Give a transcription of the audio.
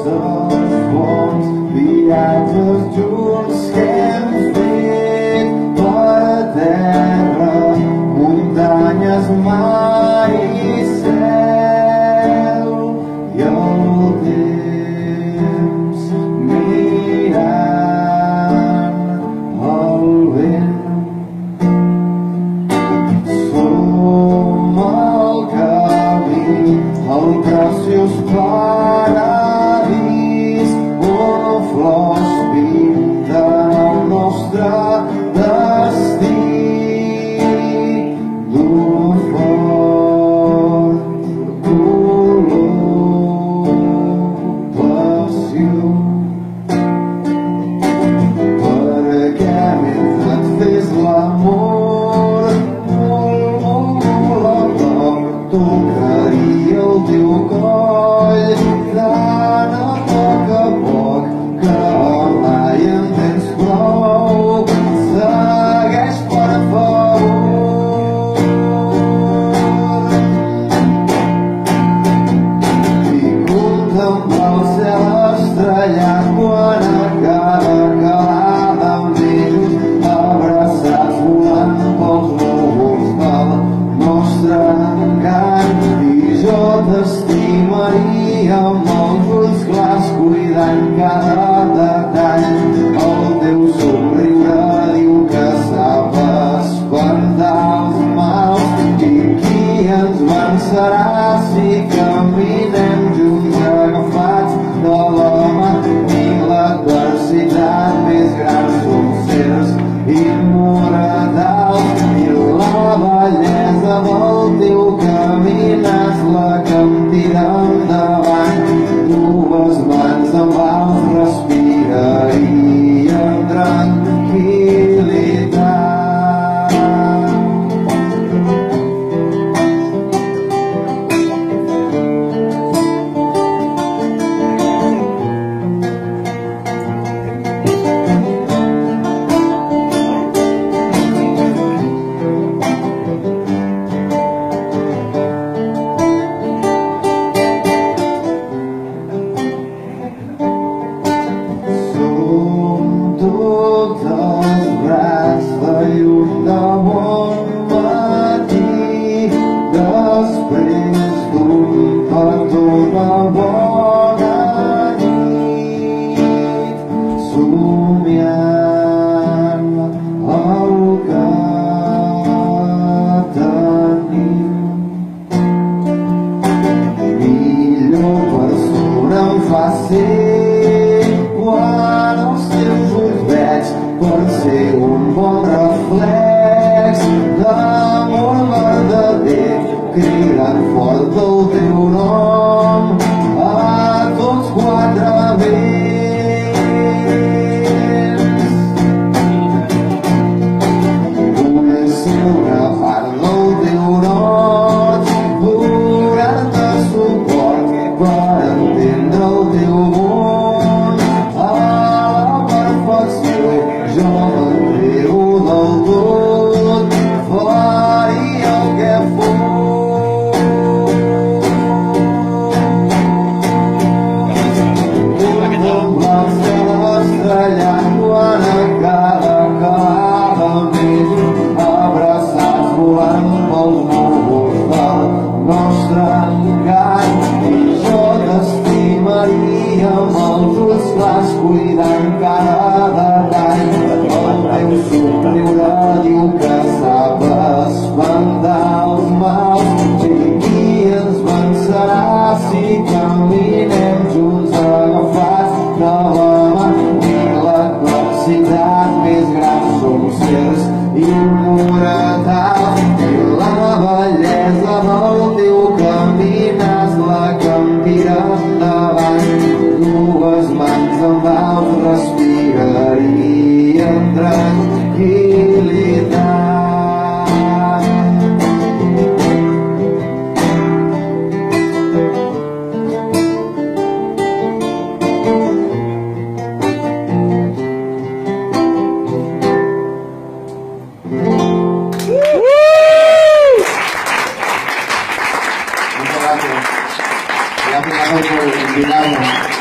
won't be altres junts que hem fet per terra, muntanyes, mar i cel, i el temps mirant el vent. Som el camí, el preciós paradís on flors pinten el nostre destí d'un fort color passió. Perquè mentre et fes l'amor tocaria el teu coll tant a poc que mai en tens prou. Segueix, per favor, i contempla el cel estrellat quan acaba calada amb ells abraçats volant pels núvols del nostre encant. I jo t'estimaria amb els ulls clars cuidant cada detall. El teu somriure diu que sap espantar els mals, i qui ens vencerà si caminem junts agafats de la mà? I l'adversitat més gran som sers immortals, i la bellesa del teu caminar la que em tira endavant. Dues mans amb vals respirarien tranquil·litat. Tots els brats de llum de bon matí, després d'un petó de bona nit, somiant el que tenim. Millor persona em fa ser quan els teus ulls veig, per ser un bon reflex d'amor verdader, cridant fort el teu nom a tots quatre vents. Vull ser una part del teu roig, donar-te suport per entendre el teu món a la perfecció. Jo m'entrego del tot, faria el que fos. Contemplar el cel estrellat quan acaba amb ells abraçats volant pels núvols del nostre encant. I jo t'estimaria amb els ulls clars cuidant cada detall. El teu somriure diu que sap espantar els mals, i qui ens vencerà si caminem junts agafats de la mà? I l'adversitat més gran som sers immortals, i la bellesa del teu caminar la que em tira endavant. Dues mans amb vals respirarien tranquil·litat. Gracias por invitarnos.